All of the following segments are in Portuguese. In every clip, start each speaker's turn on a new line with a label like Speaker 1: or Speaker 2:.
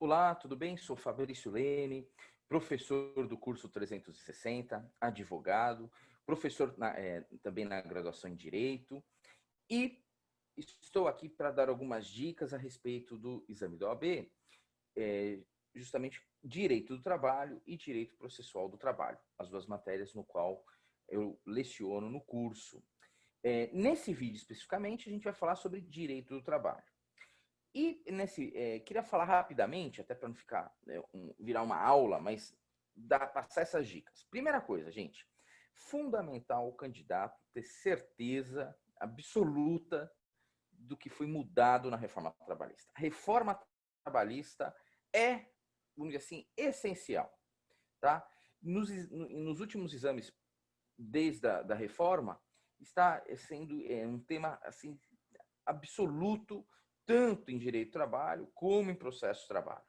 Speaker 1: Olá, tudo bem? Sou Fabrício Lene, professor do curso 360, advogado, professor também na graduação em Direito e estou aqui para dar algumas dicas a respeito do exame da OAB, justamente Direito do Trabalho e Direito Processual do Trabalho, as duas matérias no qual eu leciono no curso. Nesse vídeo especificamente, a gente vai falar sobre Direito do Trabalho. E queria falar rapidamente, até para não ficar virar uma aula, mas passar essas dicas. Primeira coisa, gente, fundamental o candidato ter certeza absoluta do que foi mudado na reforma trabalhista. A reforma trabalhista é, vamos dizer assim, essencial. Tá? Nos últimos exames, desde a reforma, está sendo um tema assim, absoluto, tanto em direito do trabalho como em processo de trabalho.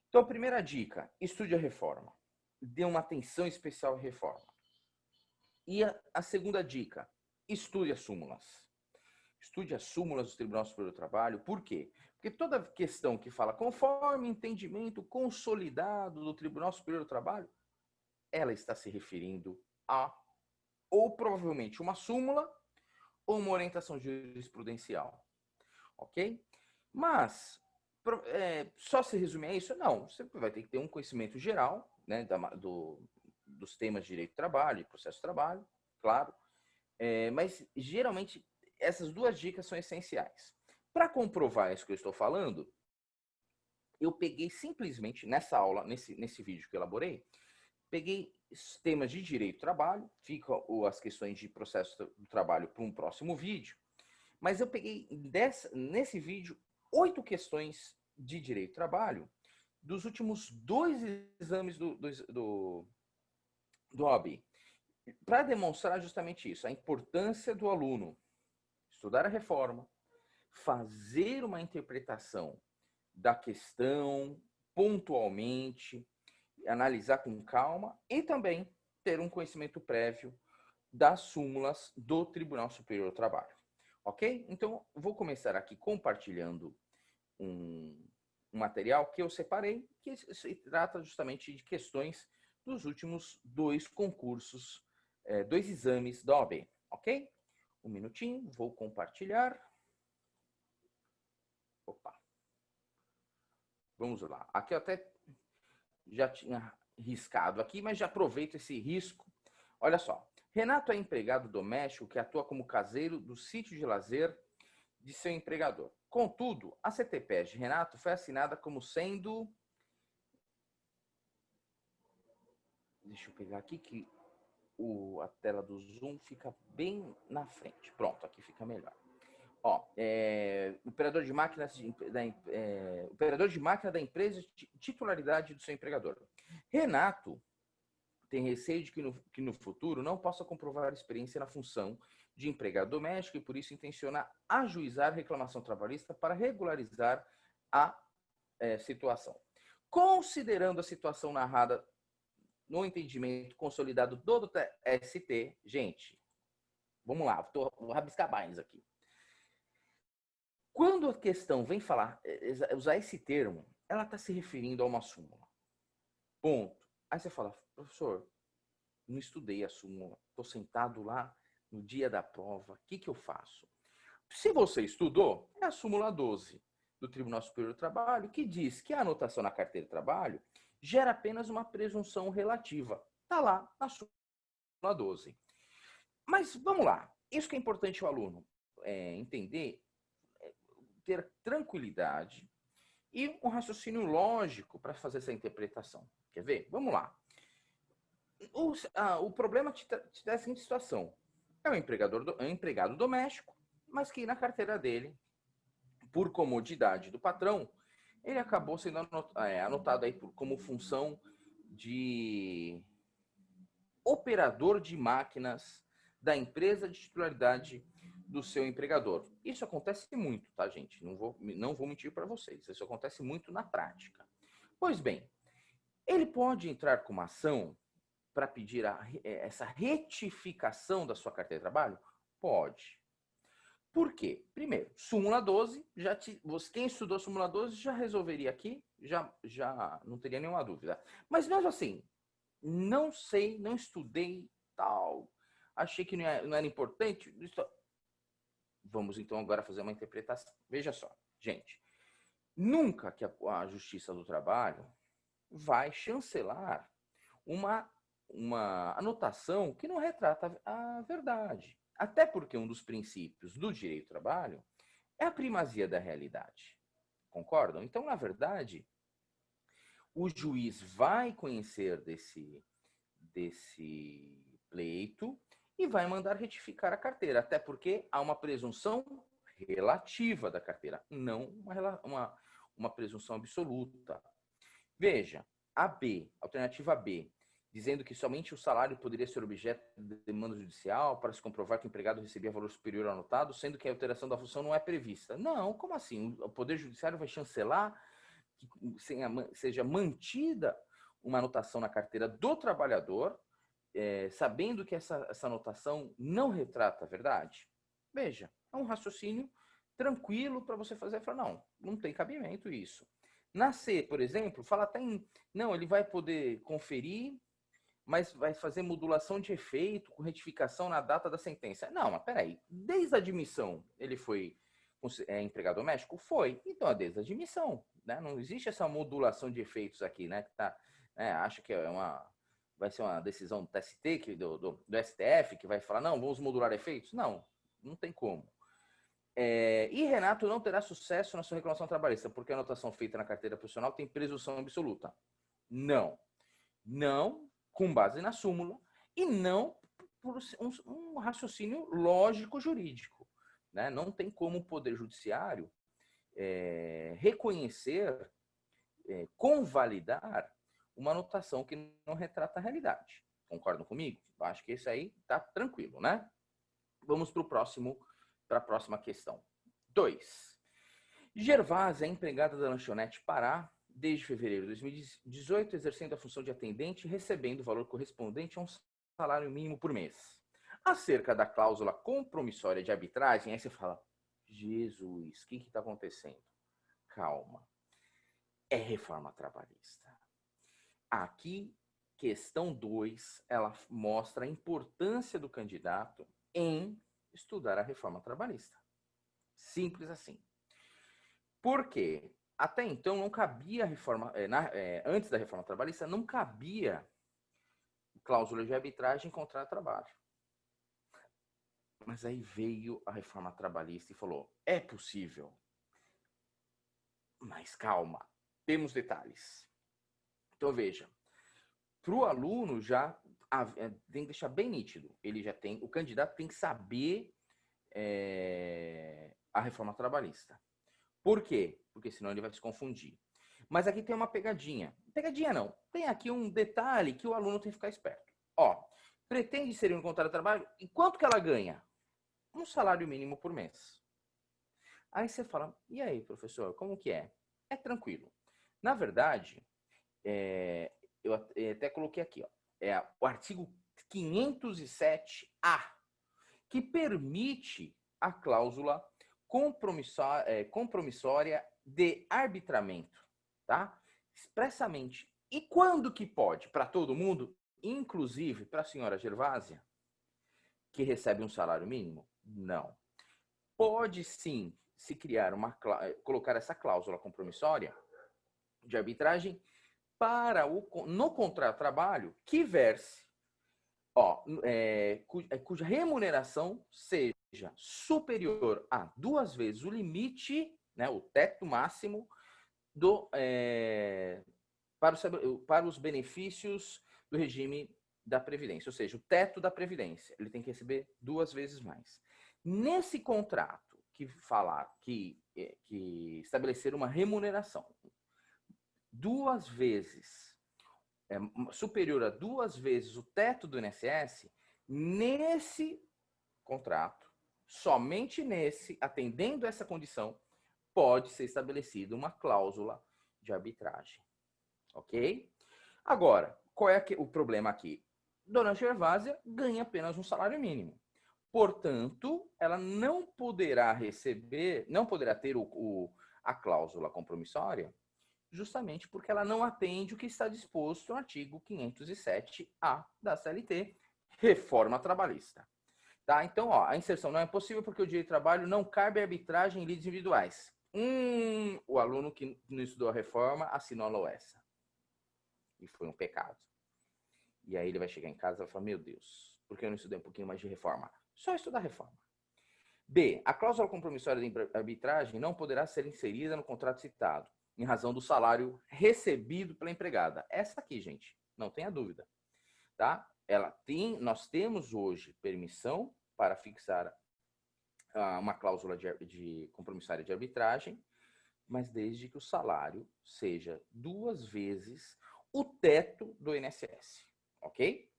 Speaker 1: Então, a primeira dica, estude a reforma. Dê uma atenção especial à reforma. E a segunda dica, estude as súmulas. Estude as súmulas do Tribunal Superior do Trabalho. Por quê? Porque toda questão que fala conforme entendimento consolidado do Tribunal Superior do Trabalho, ela está se referindo a ou provavelmente uma súmula ou uma orientação jurisprudencial. Ok? Mas, só se resumir a isso? Não, você vai ter que ter um conhecimento geral, né, dos temas de direito do trabalho, de processo de trabalho, claro, mas geralmente essas duas dicas são essenciais. Para comprovar isso que eu estou falando, eu peguei simplesmente nessa aula, nesse vídeo que eu elaborei, peguei os temas de direito do trabalho, ficam as questões de processo do trabalho para um próximo vídeo, mas eu peguei nesse vídeo 8 questões de direito do trabalho dos últimos 2 exames do OAB, para demonstrar justamente isso, a importância do aluno estudar a reforma, fazer uma interpretação da questão pontualmente, analisar com calma e também ter um conhecimento prévio das súmulas do Tribunal Superior do Trabalho. Ok? Então, vou começar aqui compartilhando um material que eu separei, que se trata justamente de questões dos últimos 2 concursos, 2 exames da OAB. Ok? Um minutinho, vou compartilhar. Opa. Vamos lá. Aqui eu até já tinha riscado aqui, mas já aproveito esse risco. Olha só. Renato é empregado doméstico que atua como caseiro do sítio de lazer de seu empregador. Contudo, a CTPS de Renato foi assinada como sendo... Deixa eu pegar aqui que a tela do Zoom fica bem na frente. Pronto, aqui fica melhor. Ó, operador de máquina da empresa de titularidade do seu empregador. Renato tem receio de que no futuro não possa comprovar experiência na função de empregado doméstico e por isso intenciona ajuizar reclamação trabalhista para regularizar a situação. Considerando a situação narrada no entendimento consolidado do TST, gente, vamos lá, vou rabiscar mais aqui. Quando a questão vem usar esse termo, ela está se referindo a uma súmula. Ponto. Aí você fala, professor, não estudei a súmula, estou sentado lá no dia da prova, o que eu faço? Se você estudou, é a súmula 12 do Tribunal Superior do Trabalho, que diz que a anotação na carteira de trabalho gera apenas uma presunção relativa. Está lá na súmula 12. Mas vamos lá, isso que é importante o aluno entender, ter tranquilidade e um raciocínio lógico para fazer essa interpretação. Quer ver? Vamos lá. O problema te dá a seguinte situação. É um empregado doméstico, mas que na carteira dele, por comodidade do patrão, ele acabou sendo anotado aí como função de operador de máquinas da empresa de titularidade do seu empregador. Isso acontece muito, tá, gente? Não vou mentir para vocês. Isso acontece muito na prática. Pois bem, ele pode entrar com uma ação para pedir essa retificação da sua carteira de trabalho? Pode. Por quê? Primeiro, súmula 12, quem estudou súmula 12 já resolveria aqui, já não teria nenhuma dúvida. Mas mesmo assim, não sei, não estudei, tal, achei que não era importante. Vamos então agora fazer uma interpretação. Veja só, gente, nunca que a Justiça do Trabalho vai chancelar uma anotação que não retrata a verdade. Até porque um dos princípios do direito do trabalho é a primazia da realidade. Concordam? Então, na verdade, o juiz vai conhecer desse pleito e vai mandar retificar a carteira, até porque há uma presunção relativa da carteira, não uma presunção absoluta. Veja, a B, alternativa B, dizendo que somente o salário poderia ser objeto de demanda judicial para se comprovar que o empregado recebia valor superior ao anotado, sendo que a alteração da função não é prevista. Não, como assim? O Poder Judiciário vai chancelar que seja mantida uma anotação na carteira do trabalhador, sabendo que essa anotação não retrata a verdade? Veja, é um raciocínio tranquilo para você fazer. Falar, não tem cabimento isso. Na C, por exemplo, fala até não, ele vai poder conferir, mas vai fazer modulação de efeito com retificação na data da sentença. Não, mas peraí, desde a admissão ele foi empregado doméstico? Foi. Então é desde a admissão, né? Não existe essa modulação de efeitos aqui, né? Que acha que vai ser uma decisão do TST, do STF, que vai falar, não, vamos modular efeitos? Não, não tem como. E Renato não terá sucesso na sua reclamação trabalhista, porque a anotação feita na carteira profissional tem presunção absoluta. Não. Não com base na súmula e não por um raciocínio lógico-jurídico. Né? Não tem como o Poder Judiciário reconhecer, convalidar uma anotação que não retrata a realidade. Concordam comigo? Eu acho que esse aí está tranquilo, né? Vamos para a próxima questão. 2. Gervásio é empregada da lanchonete Pará desde fevereiro de 2018, exercendo a função de atendente e recebendo o valor correspondente a um salário mínimo por mês. Acerca da cláusula compromissória de arbitragem, aí você fala, Jesus, o que está acontecendo? Calma. É reforma trabalhista. Aqui, questão 2, ela mostra a importância do candidato em estudar a reforma trabalhista. Simples assim. Por quê? Até então não cabia reforma, antes da reforma trabalhista, não cabia cláusula de arbitragem em contrato de trabalho. Mas aí veio a reforma trabalhista e falou, é possível. Mas calma, temos detalhes. Então veja, para o aluno já tem que deixar bem nítido. O candidato tem que saber a reforma trabalhista. Por quê? Porque senão ele vai se confundir. Mas aqui tem uma pegadinha. Pegadinha não. Tem aqui um detalhe que o aluno tem que ficar esperto. Pretende ser um contrato de trabalho e quanto que ela ganha? Um salário mínimo por mês. Aí você fala, e aí, professor, como que é? É tranquilo. Na verdade, eu até coloquei aqui, o artigo 507A, que permite a cláusula compromissória de arbitramento, tá? Expressamente. E quando que pode? Para todo mundo, inclusive para a senhora Gervásia, que recebe um salário mínimo? Não. Pode sim se criar colocar essa cláusula compromissória de arbitragem no contrato de trabalho que verse cuja remuneração seja superior a 2 vezes o limite, né, o teto máximo para os benefícios do regime da Previdência, ou seja, o teto da Previdência. Ele tem que receber 2 vezes mais. Nesse contrato que estabelecer uma remuneração 2 vezes superior a 2 vezes o teto do INSS, nesse contrato, somente nesse, atendendo essa condição, pode ser estabelecida uma cláusula de arbitragem. Ok? Agora, qual é o problema aqui? Dona Gervásia ganha apenas um salário mínimo. Portanto, ela não poderá receber, não poderá ter a cláusula compromissória, justamente porque ela não atende o que está disposto no artigo 507-A da CLT, reforma trabalhista. Tá? Então, ó, a inserção não é possível porque o direito de trabalho não cabe arbitragem em lides individuais. O aluno que não estudou a reforma assinou essa. E foi um pecado. E aí ele vai chegar em casa e vai falar, meu Deus, por que eu não estudei um pouquinho mais de reforma? Só estudar reforma. B. A cláusula compromissória de arbitragem não poderá ser inserida no contrato citado, em razão do salário recebido pela empregada. Essa aqui, gente, não tenha dúvida. Tá? Nós temos hoje permissão para fixar uma cláusula de compromissária de arbitragem, mas desde que o salário seja 2 vezes o teto do INSS. Ok?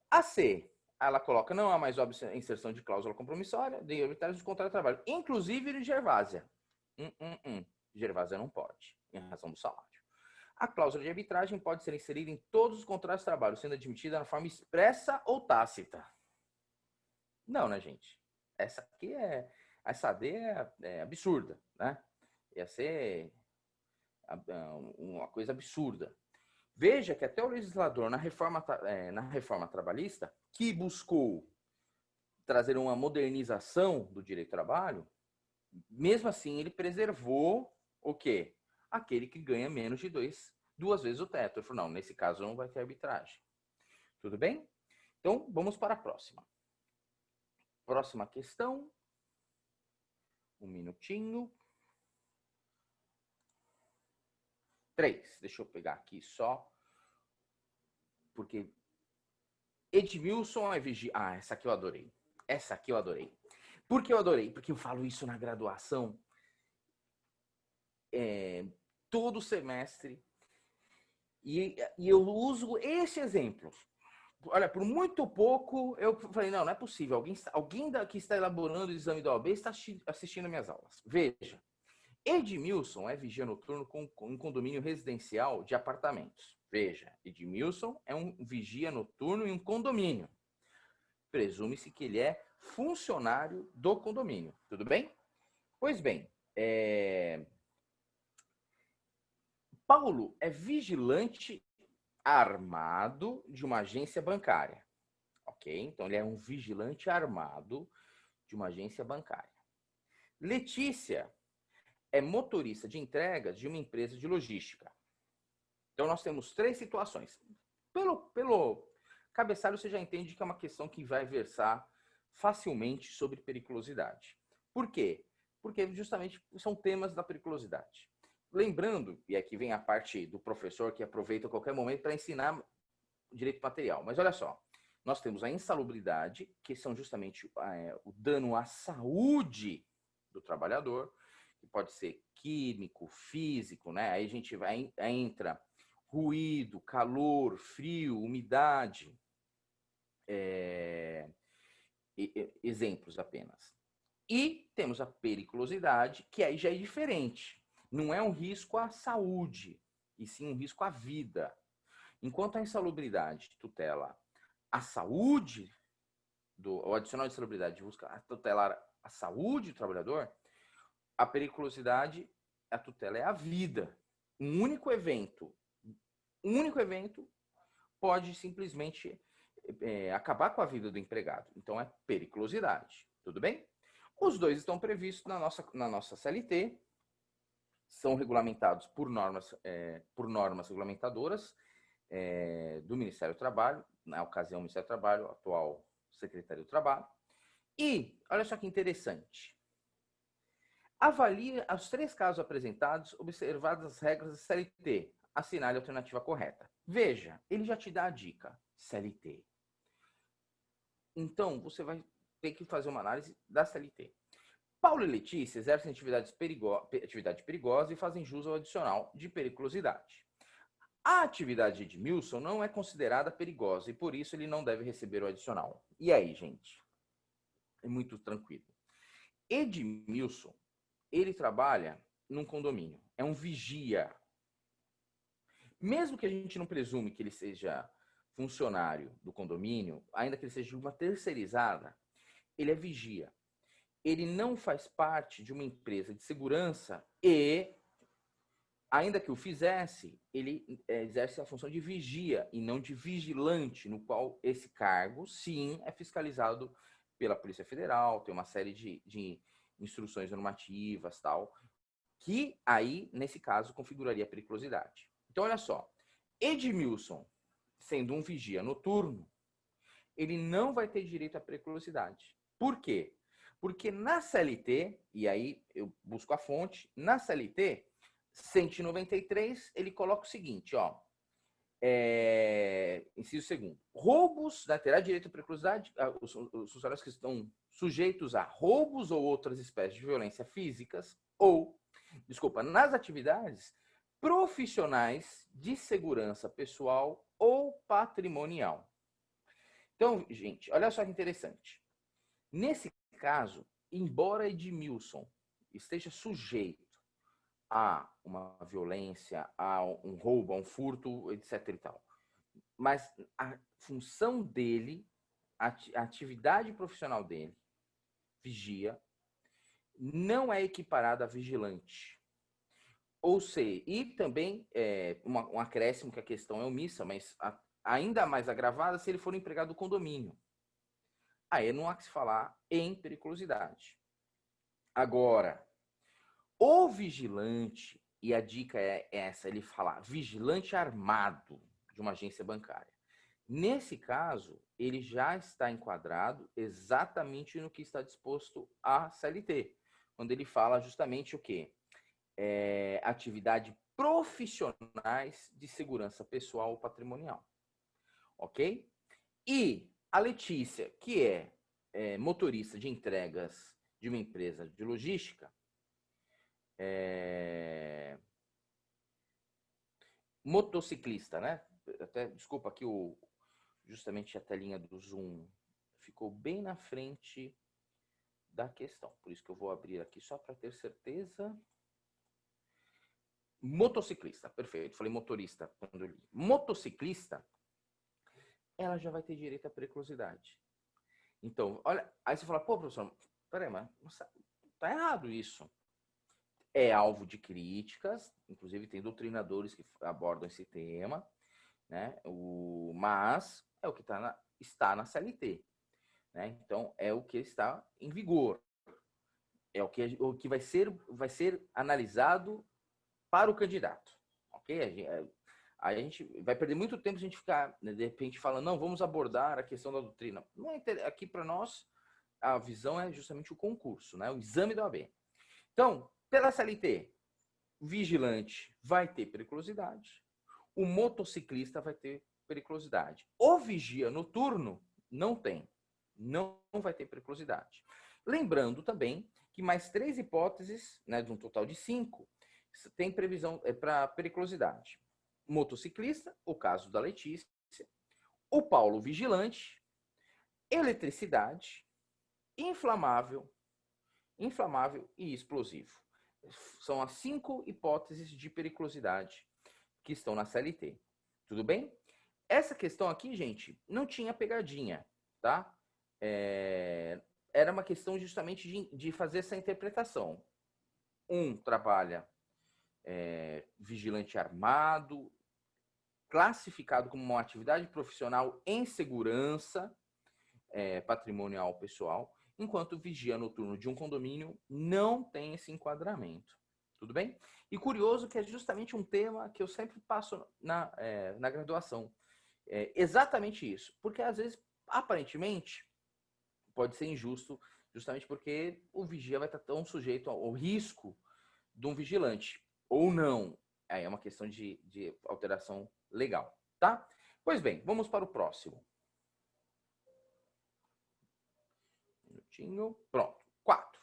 Speaker 1: A C, ela coloca, não há mais inserção de cláusula compromissória de arbitragem de contrato de trabalho, inclusive de Gervásia. Gervásia não pode, em razão do salário. A cláusula de arbitragem pode ser inserida em todos os contratos de trabalho, sendo admitida na forma expressa ou tácita. Não, né, gente? Essa D é absurda, né? Ia ser uma coisa absurda. Veja que até o legislador, na reforma trabalhista, que buscou trazer uma modernização do direito do trabalho, mesmo assim ele preservou o quê? Aquele que ganha menos de 2 vezes o teto. Ele falou, não, nesse caso não vai ter arbitragem. Tudo bem? Então, vamos para a próxima. Próxima questão. Um minutinho. 3. Deixa eu pegar aqui só. Porque Edmilson é vigia. Ah, essa aqui eu adorei. Essa aqui eu adorei. Por que eu adorei? Porque eu falo isso na graduação todo semestre. E eu uso esse exemplo. Olha, por muito pouco, eu falei, não é possível. Alguém que está elaborando o exame da OAB está assistindo minhas aulas. Veja, Edmilson é vigia noturno com um condomínio residencial de apartamentos. Veja, Edmilson é um vigia noturno em um condomínio. Presume-se que ele é funcionário do condomínio. Tudo bem? Pois bem, Paulo é vigilante armado de uma agência bancária. Ok? Então, ele é um vigilante armado de uma agência bancária. Letícia é motorista de entregas de uma empresa de logística. Então, nós temos 3 situações. Pelo cabeçalho, você já entende que é uma questão que vai versar facilmente sobre periculosidade. Por quê? Porque justamente são temas da periculosidade. Lembrando, e aqui vem a parte do professor que aproveita a qualquer momento para ensinar direito material. Mas olha só, nós temos a insalubridade, que são justamente o dano à saúde do trabalhador, que pode ser químico, físico, né? Aí a gente entra ruído, calor, frio, umidade, exemplos apenas. E temos a periculosidade, que aí já é diferente. Não é um risco à saúde, e sim um risco à vida. Enquanto a insalubridade tutela a saúde, o adicional de insalubridade busca tutelar a saúde do trabalhador, a periculosidade, a tutela é a vida. Um único evento pode simplesmente acabar com a vida do empregado. Então, é periculosidade. Tudo bem? Os dois estão previstos na nossa CLT, são regulamentados por normas regulamentadoras do Ministério do Trabalho, na ocasião, o Ministério do Trabalho, atual Secretaria do Trabalho. E, olha só que interessante, avalie os 3 casos apresentados, observadas as regras da CLT, assinale a alternativa correta. Veja, ele já te dá a dica, CLT. Então, você vai ter que fazer uma análise da CLT. Paulo e Letícia exercem atividade perigosa e fazem jus ao adicional de periculosidade. A atividade de Edmilson não é considerada perigosa e, por isso, ele não deve receber o adicional. E aí, gente? É muito tranquilo. Edmilson, ele trabalha num condomínio. É um vigia. Mesmo que a gente não presume que ele seja funcionário do condomínio, ainda que ele seja uma terceirizada, ele é vigia. Ele não faz parte de uma empresa de segurança e, ainda que o fizesse, ele exerce a função de vigia e não de vigilante, no qual esse cargo, sim, é fiscalizado pela Polícia Federal, tem uma série de instruções normativas, tal, que aí, nesse caso, configuraria periculosidade. Então, olha só, Edmilson, sendo um vigia noturno, ele não vai ter direito à periculosidade. Por quê? Porque na CLT, e aí eu busco a fonte, na CLT 193, ele coloca o seguinte, ó, inciso segundo, roubos, né, terá direito à periculosidade, os funcionários que estão sujeitos a roubos ou outras espécies de violência físicas nas atividades profissionais de segurança pessoal ou patrimonial. Então, gente, olha só que interessante. Nesse caso, embora Edmilson esteja sujeito a uma violência, a um roubo, a um furto, etc. e tal, mas a função dele, a atividade profissional dele, vigia, não é equiparada a vigilante. Ou seja, e também um acréscimo que a questão é omissa, mas ainda mais agravada se ele for um empregado do condomínio. Aí não há que se falar em periculosidade. Agora, o vigilante, e a dica é essa, ele fala vigilante armado de uma agência bancária. Nesse caso, ele já está enquadrado exatamente no que está disposto a CLT, quando ele fala justamente o quê? Atividade profissionais de segurança pessoal ou patrimonial. Ok? E a Letícia, que é motorista de entregas de uma empresa de logística, motociclista, né? Até, desculpa aqui, justamente a telinha do Zoom ficou bem na frente da questão. Por isso que eu vou abrir aqui só para ter certeza. Motociclista, perfeito. Falei motorista quando eu li. Motociclista, ela já vai ter direito à periculosidade. Então, olha, aí você fala, pô, professor, peraí, mas tá errado isso. É alvo de críticas, inclusive tem doutrinadores que abordam esse tema, né? Mas é o que está na CLT, né? Então é o que está em vigor, é o que vai ser analisado para o candidato, ok? Aí a gente vai perder muito tempo se a gente ficar, né, de repente falando, não, vamos abordar a questão da doutrina. Não é, aqui para nós a visão é justamente o concurso, né? O exame da OAB. Então, pela CLT, o vigilante vai ter periculosidade, o motociclista vai ter periculosidade. O vigia noturno não tem, não vai ter periculosidade. Lembrando também que mais 3 hipóteses, né, de um total de 5, tem previsão para periculosidade. Motociclista, o caso da Letícia, o Paulo vigilante, eletricidade, inflamável e explosivo. São as 5 hipóteses de periculosidade que estão na CLT. Tudo bem? Essa questão aqui, gente, não tinha pegadinha, tá? Era uma questão justamente de fazer essa interpretação. Um trabalha vigilante armado, classificado como uma atividade profissional em segurança patrimonial pessoal, enquanto o vigia noturno de um condomínio não tem esse enquadramento. Tudo bem? E curioso que é justamente um tema que eu sempre passo na graduação. Exatamente isso. Porque, às vezes, aparentemente, pode ser injusto, justamente porque o vigia vai estar tão sujeito ao risco de um vigilante. Ou não. Aí é uma questão de alteração legal. Tá? Pois bem, vamos para o próximo. Pronto. 4.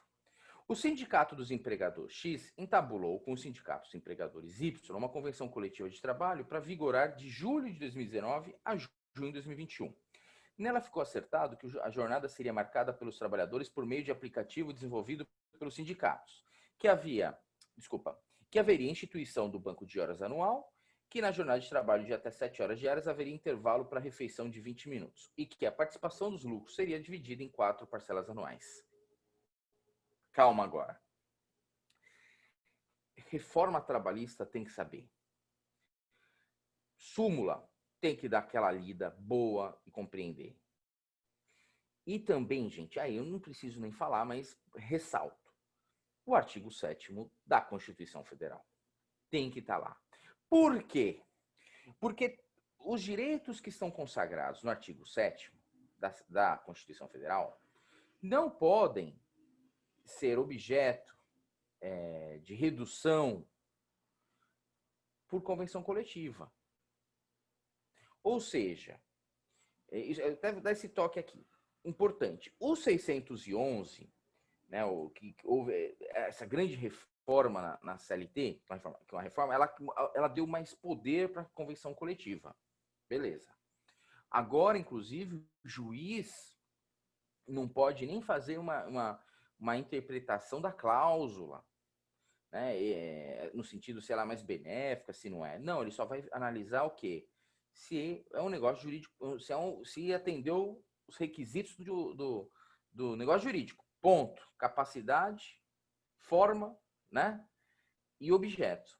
Speaker 1: O Sindicato dos Empregadores X entabulou com os sindicatos empregadores Y uma convenção coletiva de trabalho para vigorar de julho de 2019 a junho de 2021. Nela ficou acertado que a jornada seria marcada pelos trabalhadores por meio de aplicativo desenvolvido pelos sindicatos, que haveria instituição do banco de horas anual que na jornada de trabalho de até 7 horas diárias haveria intervalo para refeição de 20 minutos e que a participação dos lucros seria dividida em 4 parcelas anuais. Calma agora. Reforma trabalhista tem que saber. Súmula tem que dar aquela lida boa e compreender. E também, gente, aí eu não preciso nem falar, mas ressalto. O artigo 7º da Constituição Federal tem que estar lá. Por quê? Porque os direitos que estão consagrados no artigo 7º da Constituição Federal não podem ser objeto de redução por convenção coletiva. Ou seja, eu até vou dar esse toque aqui, importante. O 611, né, que houve essa grande reforma na CLT, que é uma reforma, ela deu mais poder para a convenção coletiva. Beleza. Agora, inclusive, o juiz não pode nem fazer uma interpretação da cláusula, né, no sentido se ela é mais benéfica, se não é. Não, ele só vai analisar o quê? Se é um negócio jurídico, se atendeu os requisitos do negócio jurídico. Ponto. Capacidade, forma, né? E objeto.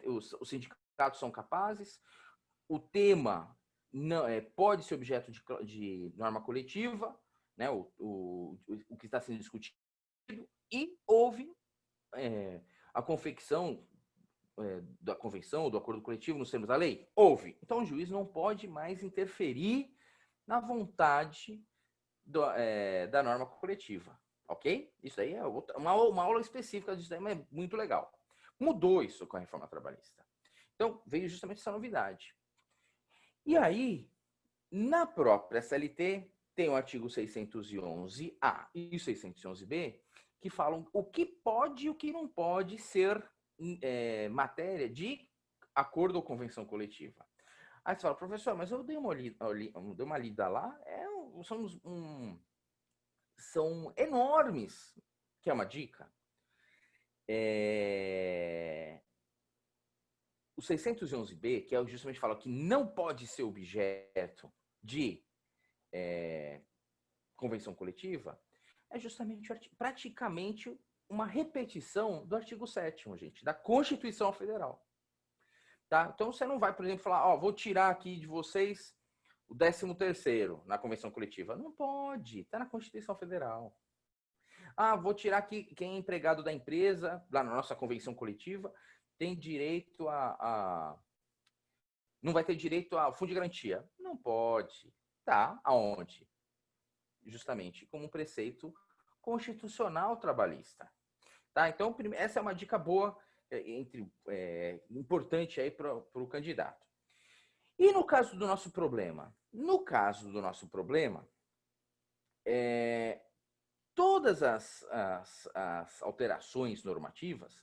Speaker 1: Os sindicatos são capazes, o tema não, pode ser objeto de norma coletiva, né? O que está sendo discutido, e houve a confecção da convenção ou do acordo coletivo nos termos da lei? Houve. Então o juiz não pode mais interferir na vontade da norma coletiva, ok? Isso aí é uma aula específica disso aí, mas é muito legal. Mudou isso com a reforma trabalhista. Então veio justamente essa novidade. E aí, na própria CLT, tem o artigo 611-A e o 611-B, que falam o que pode e o que não pode ser matéria de acordo ou convenção coletiva. Aí você fala, professor, mas eu dei uma lida lá, são enormes. Quer uma dica? O 611-B, que justamente fala que não pode ser objeto de convenção coletiva, é justamente praticamente uma repetição do artigo 7º, gente, da Constituição Federal. Tá? Então você não vai, por exemplo, falar, vou tirar aqui de vocês o 13º na convenção coletiva. Não pode, está na Constituição Federal. Vou tirar aqui quem é empregado da empresa, lá na nossa convenção coletiva, tem direito não vai ter direito ao fundo de garantia. Não pode. Tá, aonde? Justamente como um preceito constitucional trabalhista. Tá? Então, essa é uma dica boa, importante aí para o candidato. E no caso do nosso problema? No caso do nosso problema, todas as alterações normativas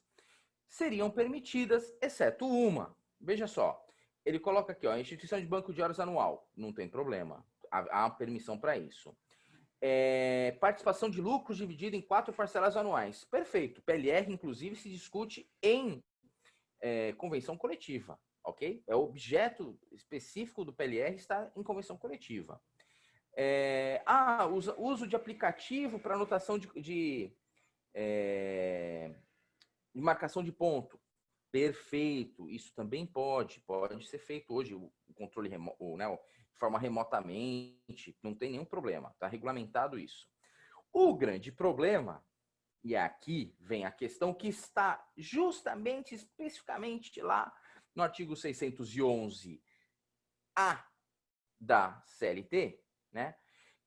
Speaker 1: seriam permitidas, exceto uma. Veja só, ele coloca aqui, a instituição de banco de horas anual, não tem problema, há permissão para isso. Participação de lucros dividida em 4 parcelas anuais. Perfeito. PLR, inclusive, se discute em convenção coletiva, ok? É o objeto específico do PLR está em convenção coletiva. Uso de aplicativo para anotação de marcação de ponto. Perfeito. Isso também pode ser feito hoje, o controle remoto, de forma remotamente, não tem nenhum problema, está regulamentado isso. O grande problema, e aqui vem a questão que está justamente, especificamente lá no artigo 611-A da CLT, né,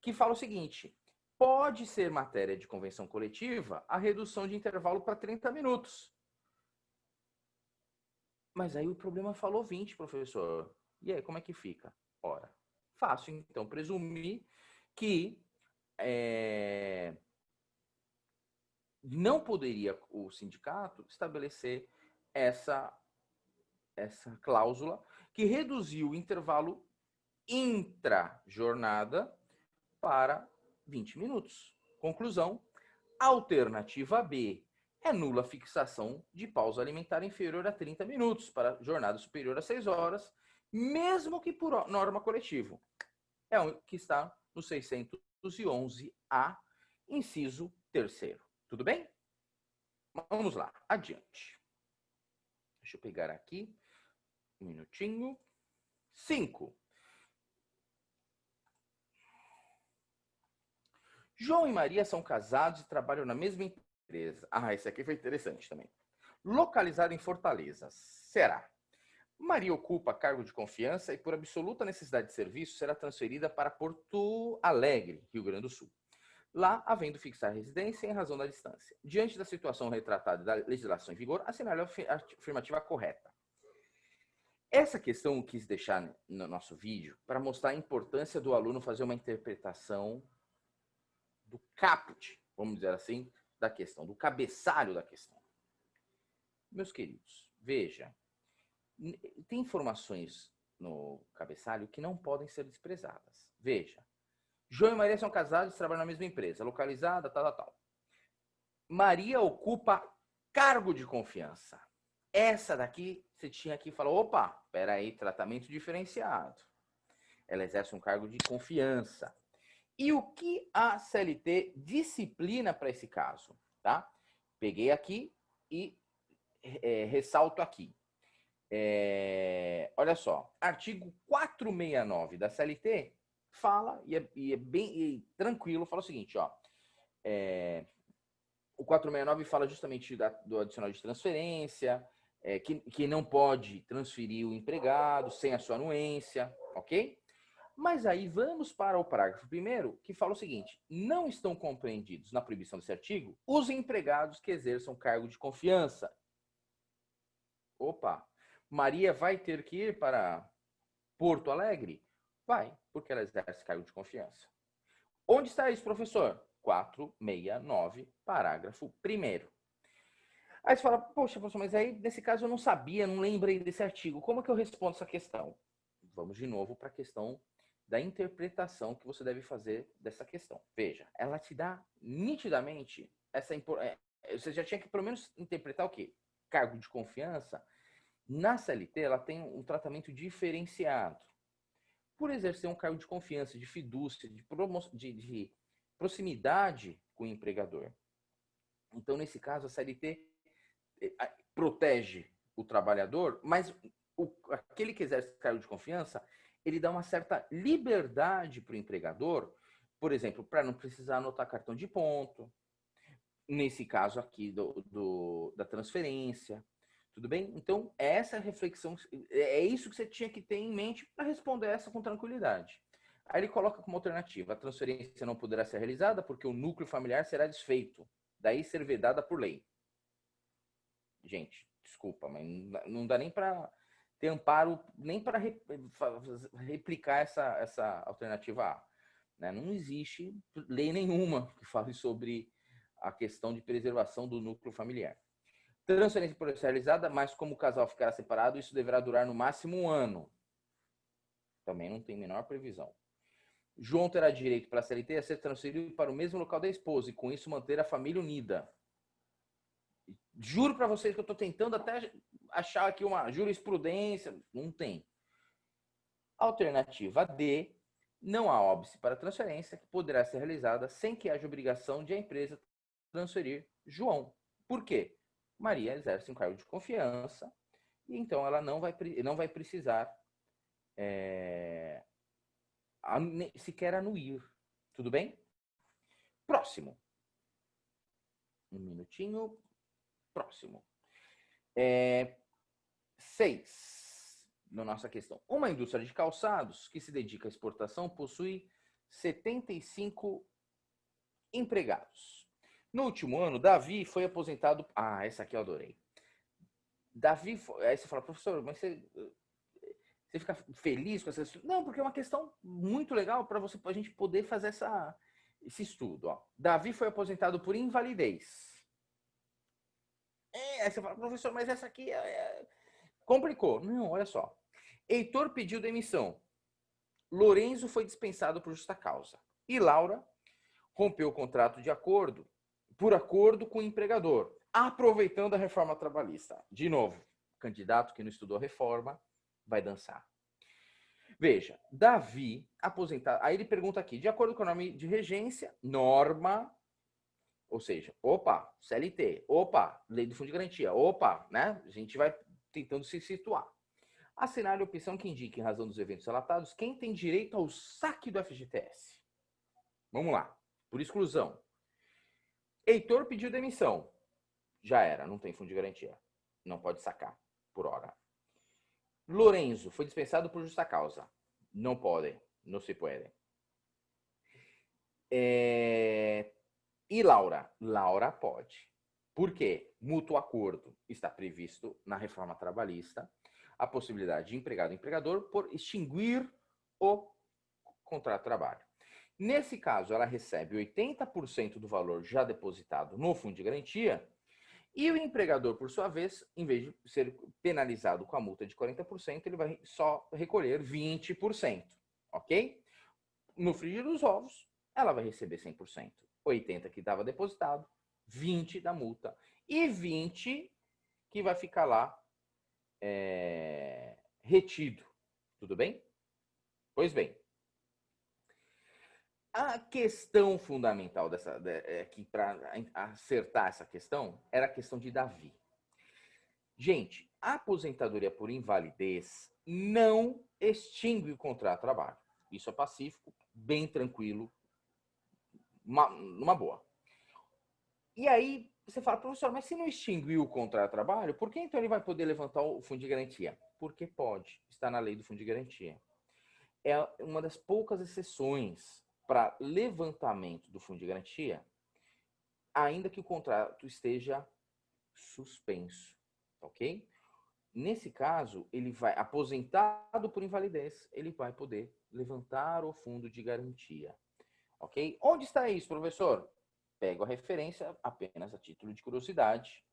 Speaker 1: que fala o seguinte, pode ser matéria de convenção coletiva a redução de intervalo para 30 minutos. Mas aí o problema falou 20, professor. E aí, como é que fica? Ora, fácil, então, presumir que não poderia o sindicato estabelecer essa cláusula que reduziu o intervalo intra-jornada para 20 minutos. Conclusão, alternativa B, É nula a fixação de pausa alimentar inferior a 30 minutos para jornada superior a 6 horas, mesmo que por norma coletiva. É o que está no 611A, inciso 3º. Tudo bem? Vamos lá, adiante. Deixa eu pegar aqui, um minutinho. 5. João e Maria são casados e trabalham na mesma empresa. Ah, esse aqui foi interessante também. Localizado em Fortaleza. Será? Maria ocupa cargo de confiança e, por absoluta necessidade de serviço, será transferida para Porto Alegre, Rio Grande do Sul. Lá, havendo fixar residência em razão da distância. Diante da situação retratada da legislação em vigor, assinale a afirmativa correta. Essa questão eu quis deixar no nosso vídeo para mostrar a importância do aluno fazer uma interpretação do caput, vamos dizer assim, da questão, do cabeçalho da questão. Meus queridos, veja, tem informações no cabeçalho que não podem ser desprezadas. Veja, João e Maria são casados e trabalham na mesma empresa, localizada, tal. Maria ocupa cargo de confiança. Essa daqui, você tinha que falar, opa, peraí, tratamento diferenciado. Ela exerce um cargo de confiança. E o que a CLT disciplina para esse caso? Tá? Peguei aqui e ressalto aqui. Olha só, artigo 469 da CLT fala, e é bem tranquilo, fala o seguinte, ó. O 469 fala justamente do adicional de transferência, que não pode transferir o empregado sem a sua anuência, ok? Mas aí vamos para o parágrafo 1º, que fala o seguinte: não estão compreendidos na proibição desse artigo os empregados que exerçam cargo de confiança. Opa, Maria vai ter que ir para Porto Alegre? Vai, porque ela exerce cargo de confiança. Onde está isso, professor? 469, parágrafo 1º. Aí você fala, poxa, professor, mas aí nesse caso eu não sabia, não lembrei desse artigo. Como que eu respondo essa questão? Vamos de novo para a questão da interpretação que você deve fazer dessa questão. Veja, ela te dá nitidamente essa você já tinha que pelo menos interpretar o quê? Cargo de confiança. Na CLT, ela tem um tratamento diferenciado. Por exercer um cargo de confiança, de fidúcia, de proximidade com o empregador. Então, nesse caso, a CLT protege o trabalhador, mas aquele que exerce cargo de confiança, ele dá uma certa liberdade para o empregador, por exemplo, para não precisar anotar cartão de ponto, nesse caso aqui da transferência, tudo bem? Então, essa reflexão, é isso que você tinha que ter em mente para responder essa com tranquilidade. Aí ele coloca como alternativa, a transferência não poderá ser realizada porque o núcleo familiar será desfeito, daí ser vedada por lei. Gente, desculpa, mas não dá nem para ter amparo, nem para replicar essa alternativa A. Né? Não existe lei nenhuma que fale sobre a questão de preservação do núcleo familiar. Transferência pode ser realizada, mas como o casal ficará separado, isso deverá durar no máximo 1 ano. Também não tem menor previsão. João terá direito para a CLT a ser transferido para o mesmo local da esposa e com isso manter a família unida. Juro para vocês que eu estou tentando até achar aqui uma jurisprudência. Não tem. Alternativa D. Não há óbice para transferência que poderá ser realizada sem que haja obrigação de a empresa transferir João. Por quê? Maria exerce um cargo de confiança e então ela não vai precisar sequer anuir. Tudo bem? Próximo. Um minutinho. Próximo. 6. Na nossa questão. Uma indústria de calçados que se dedica à exportação possui 75 empregados. No último ano, Davi foi aposentado. Ah, essa aqui eu adorei. Davi, aí você fala, professor, mas você fica feliz com essa? Não, porque é uma questão muito legal para a gente poder fazer esse estudo. Ó. Davi foi aposentado por invalidez. Aí você fala, professor, mas essa aqui complicou. Não, olha só. Heitor pediu demissão. Lorenzo foi dispensado por justa causa. E Laura rompeu o contrato de acordo por acordo com o empregador, aproveitando a reforma trabalhista. De novo, candidato que não estudou a reforma vai dançar. Veja, Davi, aposentado. Aí ele pergunta aqui, de acordo com o nome de regência, norma, ou seja, opa, CLT, opa, lei do fundo de garantia, opa, né? A gente vai tentando se situar. Assinar a opção que indique, em razão dos eventos relatados, quem tem direito ao saque do FGTS. Vamos lá, por exclusão. Heitor pediu demissão. Já era, não tem fundo de garantia. Não pode sacar, por hora. Lorenzo foi dispensado por justa causa. Não pode, não se pode. E Laura? Laura pode. Por quê? Mútuo acordo. Está previsto na reforma trabalhista a possibilidade de empregado e empregador por extinguir o contrato de trabalho. Nesse caso, ela recebe 80% do valor já depositado no fundo de garantia e o empregador, por sua vez, em vez de ser penalizado com a multa de 40%, ele vai só recolher 20%, ok? No frigir dos ovos, ela vai receber 100%. 80% que estava depositado, 20% da multa e 20% que vai ficar lá retido. Tudo bem? Pois bem, a questão fundamental aqui para acertar essa questão era a questão de Davi. Gente, a aposentadoria por invalidez não extingue o contrato de trabalho. Isso é pacífico, bem tranquilo, numa boa. E aí você fala, professor, mas se não extinguiu o contrato de trabalho, por que então ele vai poder levantar o fundo de garantia? Porque pode, está na lei do fundo de garantia. É uma das poucas exceções para levantamento do fundo de garantia, ainda que o contrato esteja suspenso, ok? Nesse caso, ele vai, aposentado por invalidez, ele vai poder levantar o fundo de garantia, ok? Onde está isso, professor? Pego a referência apenas a título de curiosidade,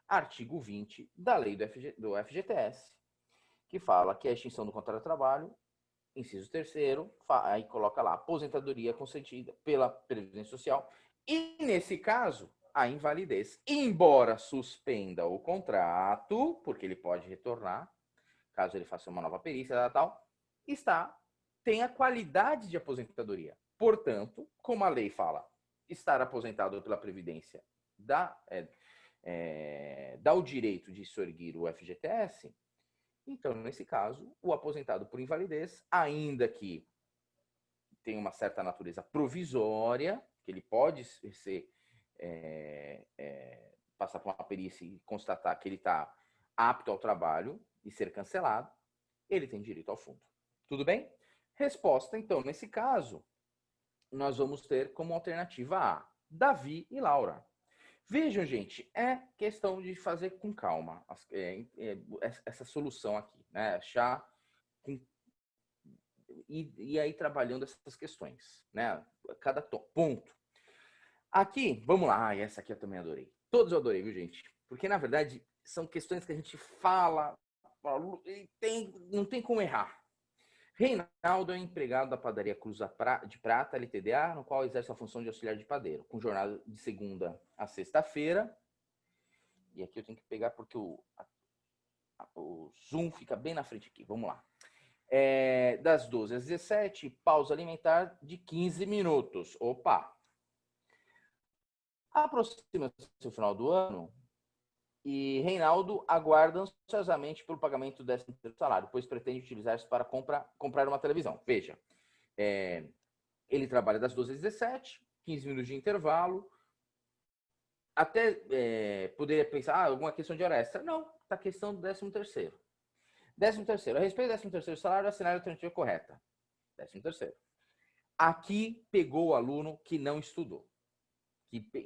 Speaker 1: artigo 20 da lei do FGTS, que fala que a extinção do contrato de trabalho, inciso 3º, aí coloca lá, aposentadoria concedida pela Previdência Social, e nesse caso, a invalidez, embora suspenda o contrato, porque ele pode retornar, caso ele faça uma nova perícia, tal, tem a qualidade de aposentadoria. Portanto, como a lei fala, estar aposentado pela Previdência dá o direito de exerguir o FGTS, então, nesse caso, o aposentado por invalidez, ainda que tenha uma certa natureza provisória, que ele pode ser passar por uma perícia e constatar que ele está apto ao trabalho e ser cancelado, ele tem direito ao fundo. Tudo bem? Resposta, então, nesse caso, nós vamos ter como alternativa A, Davi e Laura. Vejam, gente, é questão de fazer com calma essa solução aqui, né? Achar e aí trabalhando essas questões, né? Cada ponto. Aqui, vamos lá. Essa aqui eu também adorei. Todos eu adorei, viu, gente? Porque, na verdade, são questões que a gente fala e não tem como errar. Reinaldo é um empregado da padaria Cruz de Prata, LTDA, no qual exerce a função de auxiliar de padeiro, com jornada de segunda a sexta-feira. E aqui eu tenho que pegar porque o Zoom fica bem na frente aqui. Vamos lá. Das 12 às 17, pausa alimentar de 15 minutos. Opa! Aproxima-se o final do ano e Reinaldo aguarda ansiosamente pelo pagamento do 13º salário, pois pretende utilizar isso para comprar uma televisão. Veja, ele trabalha das 12 às 17, 15 minutos de intervalo. Até poderia pensar, alguma questão de hora extra. Não, está a questão do 13º. 13º. A respeito do 13º salário, assinar a alternativa correta. 13º. Aqui pegou o aluno que não estudou.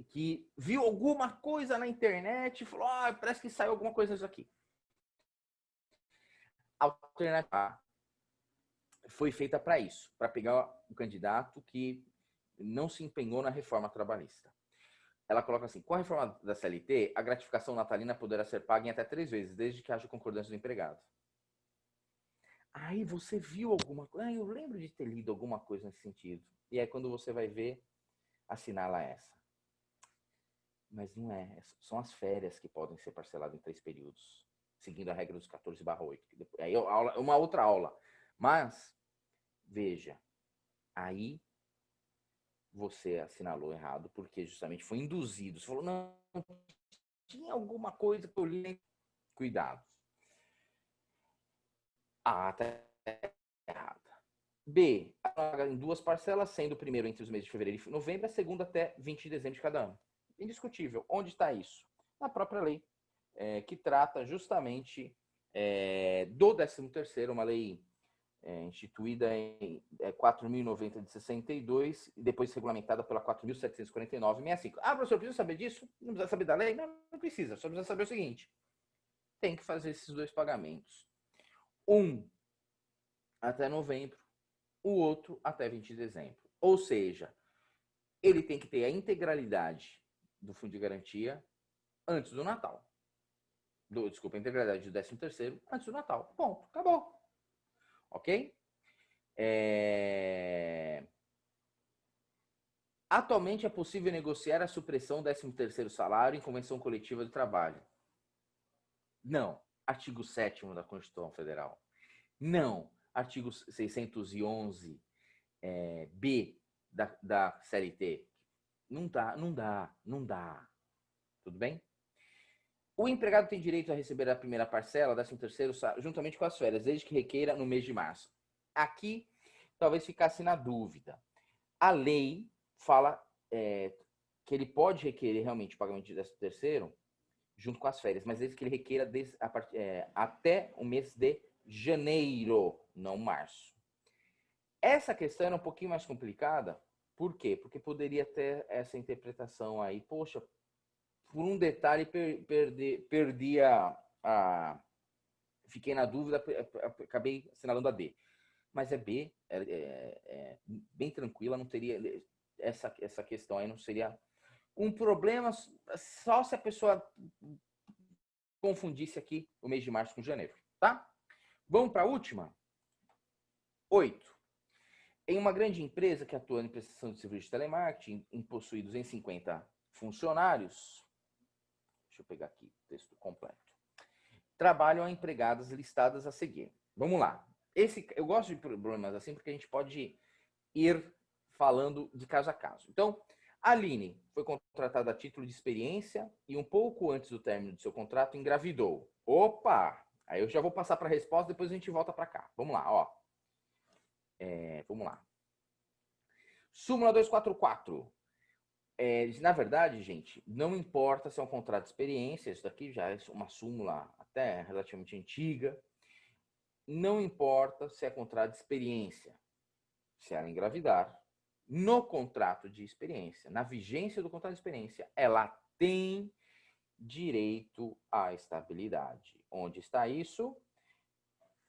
Speaker 1: Que viu alguma coisa na internet e falou, parece que saiu alguma coisa disso aqui. A alternativa foi feita para isso, para pegar o candidato que não se empenhou na reforma trabalhista. Ela coloca assim, com a reforma da CLT, a gratificação natalina poderá ser paga em até 3 vezes, desde que haja concordância do empregado. Aí você viu alguma coisa, eu lembro de ter lido alguma coisa nesse sentido. E aí quando você vai ver, assinala essa. Mas não é. São as férias que podem ser parceladas em 3 períodos, seguindo a regra dos 14/8. Aí é uma outra aula. Mas, veja, aí você assinalou errado, porque justamente foi induzido. Você falou, não, tinha alguma coisa que eu li. Cuidado. A tá errada. B, em 2 parcelas, sendo o primeiro entre os meses de fevereiro e novembro, a segunda até 20 de dezembro de cada ano. Indiscutível. Onde está isso? Na própria lei, que trata justamente do 13º, uma lei instituída em 4.090 de 62 e depois regulamentada pela 4.749 de 65. Ah, professor, precisa saber disso? Não precisa saber da lei? Não precisa, só precisa saber o seguinte. Tem que fazer esses 2 pagamentos. Um até novembro, o outro até 20 de dezembro. Ou seja, ele tem que ter a integralidade do fundo de garantia antes do Natal. Desculpa, a integralidade do 13º antes do Natal. Ponto, acabou. Ok? Atualmente é possível negociar a supressão do 13º salário em convenção coletiva do trabalho. Não. Artigo 7º da Constituição Federal. Não. Artigo 611 B da CLT. Não dá. Tudo bem? O empregado tem direito a receber a primeira parcela, 13º, juntamente com as férias, desde que requeira no mês de março. Aqui, talvez ficasse na dúvida. A lei fala que ele pode requerer realmente o pagamento de 13º junto com as férias, mas desde que ele requeira até o mês de janeiro, não março. Essa questão era um pouquinho mais complicada. Por quê? Porque poderia ter essa interpretação aí. Poxa, por um detalhe perdi fiquei na dúvida, acabei assinalando a D. Mas é B, bem tranquila, não teria essa questão aí, não seria um problema, só se a pessoa confundisse aqui o mês de março com janeiro, tá? Vamos para a última? 8. Em uma grande empresa que atua em prestação de serviço de telemarketing, possuídos em 50 funcionários, deixa eu pegar aqui o texto completo, trabalham empregadas listadas a seguir. Vamos lá. Eu gosto de problemas assim porque a gente pode ir falando de caso a caso. Então, a Aline foi contratada a título de experiência e um pouco antes do término do seu contrato engravidou. Opa! Aí eu já vou passar para a resposta, depois a gente volta para cá. Vamos lá, ó. Vamos lá. Súmula 244. Na verdade, gente, não importa se é um contrato de experiência, isso daqui já é uma súmula até relativamente antiga. Não importa se é contrato de experiência. Se ela engravidar, no contrato de experiência, na vigência do contrato de experiência, ela tem direito à estabilidade. Onde está isso?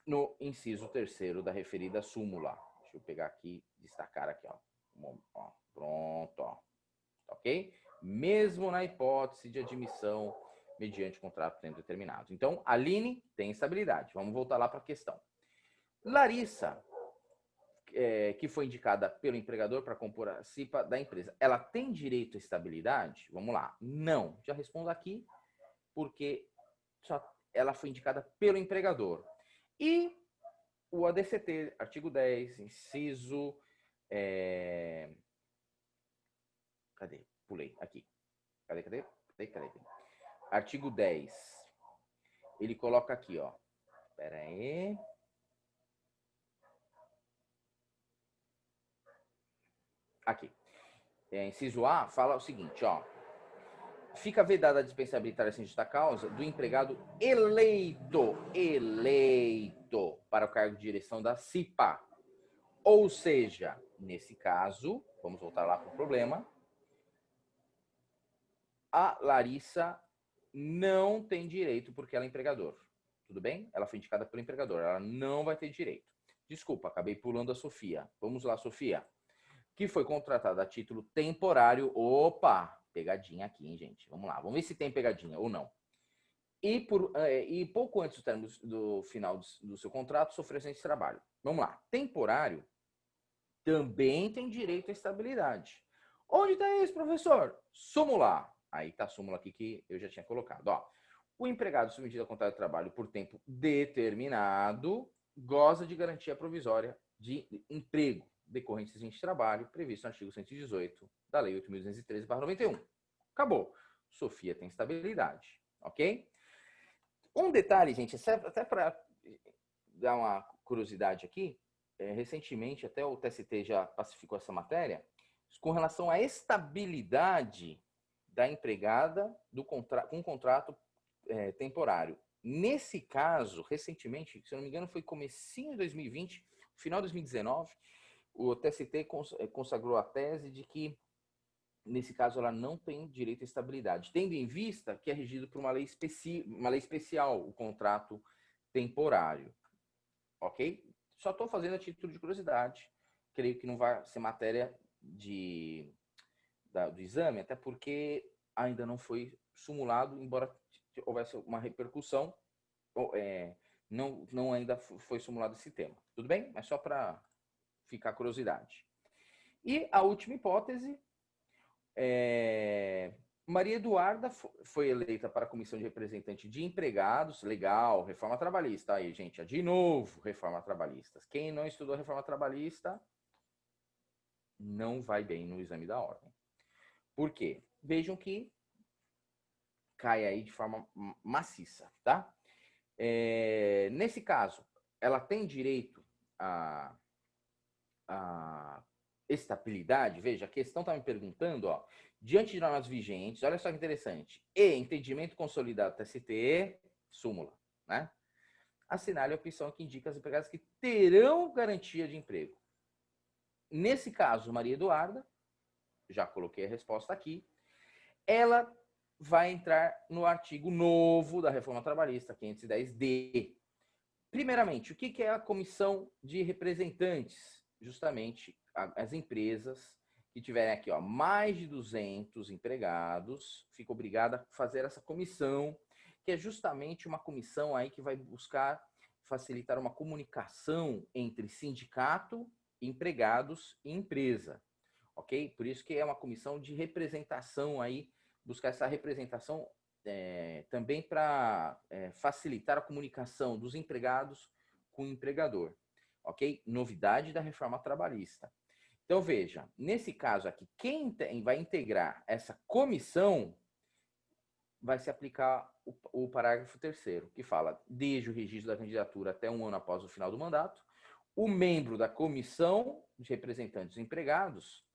Speaker 1: No inciso 3º da referida súmula. Deixa eu pegar aqui, destacar aqui, ó. Pronto, ó. Ok? Mesmo na hipótese de admissão mediante contrato tempo determinado. Então, Aline tem estabilidade. Vamos voltar lá para a questão. Larissa, que foi indicada pelo empregador para compor a CIPA da empresa, ela tem direito à estabilidade? Vamos lá. Não. Já respondo aqui, porque ela foi indicada pelo empregador. E o ADCT, artigo 10, inciso... Cadê? Pulei. Aqui. Cadê? Artigo 10. Ele coloca aqui, ó. Espera aí. Aqui. Inciso A fala o seguinte, ó. Fica vedada a dispensabilidade sem justa causa do empregado eleito para o cargo de direção da CIPA. Ou seja, nesse caso, vamos voltar lá para o problema, a Larissa não tem direito porque ela é empregador. Tudo bem? Ela foi indicada pelo empregador, ela não vai ter direito. Desculpa, acabei pulando a Sofia. Vamos lá, Sofia. Que foi contratada a título temporário. Opa! Pegadinha aqui, hein, gente? Vamos lá, vamos ver se tem pegadinha ou não. E pouco antes do final do seu contrato, sofreu acidente de trabalho. Vamos lá. Temporário também tem direito à estabilidade. Onde está isso, professor? Súmula Aí está a súmula aqui que eu já tinha colocado. Ó, o empregado submetido a contrato de trabalho por tempo determinado goza de garantia provisória de emprego decorrente de acidente de trabalho previsto no artigo 118 da Lei 8.213/91. Acabou. Sofia tem estabilidade, ok? Um detalhe, gente, até para dar uma curiosidade aqui, recentemente até o TST já pacificou essa matéria, com relação à estabilidade da empregada com contrato temporário. Nesse caso, recentemente, se eu não me engano, foi comecinho de 2020, final de 2019, o TST consagrou a tese de que, nesse caso, ela não tem direito à estabilidade, tendo em vista que é regido por uma lei especial, o contrato temporário. Ok? Só estou fazendo a título de curiosidade. Creio que não vai ser matéria do exame, até porque ainda não foi simulado, embora houvesse uma repercussão, não ainda foi simulado esse tema. Tudo bem? Mas só para ficar curiosidade. E a última hipótese, Maria Eduarda foi eleita para a comissão de representante de empregados, legal, reforma trabalhista. Aí, gente, de novo, reforma trabalhista. Quem não estudou reforma trabalhista não vai bem no exame da ordem. Por quê? Vejam que cai aí de forma maciça, tá? Nesse caso, ela tem direito a estabilidade. Veja, a questão está me perguntando, ó, diante de normas vigentes, olha só que interessante, e entendimento consolidado TST, súmula, né? Assinale a opção que indica as empregadas que terão garantia de emprego. Nesse caso, Maria Eduarda, já coloquei a resposta aqui, ela vai entrar no artigo novo da Reforma Trabalhista, 510-D. Primeiramente, o que é a comissão de representantes? Justamente as empresas que tiverem aqui, ó, mais de 200 empregados, fica obrigada a fazer essa comissão, que é justamente uma comissão aí que vai buscar facilitar uma comunicação entre sindicato, empregados e empresa, ok? Por isso que é uma comissão de representação aí, buscar essa representação também para facilitar a comunicação dos empregados com o empregador, ok? Novidade da reforma trabalhista. Então, veja, nesse caso aqui, quem vai integrar essa comissão vai se aplicar o parágrafo 3º, que fala, desde o registro da candidatura até 1 ano após o final do mandato, o membro da comissão de representantes empregados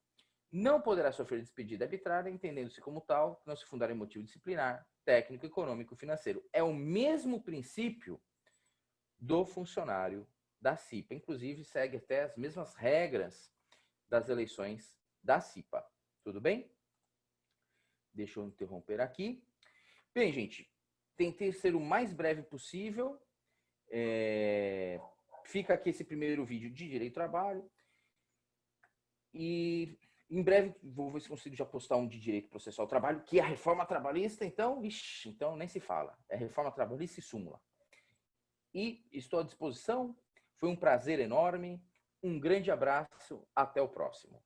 Speaker 1: não poderá sofrer despedida arbitrária, entendendo-se como tal, que não se fundar em motivo disciplinar, técnico, econômico, financeiro. É o mesmo princípio do funcionário da CIPA. Inclusive, segue até as mesmas regras das eleições da CIPA. Tudo bem? Deixa eu interromper aqui. Bem, gente, tentei ser o mais breve possível. Fica aqui esse primeiro vídeo de Direito do Trabalho. E em breve vou ver se consigo já postar um de Direito Processual do Trabalho, que é a reforma trabalhista, então nem se fala. É reforma trabalhista e súmula. E estou à disposição. Foi um prazer enorme. Um grande abraço. Até o próximo.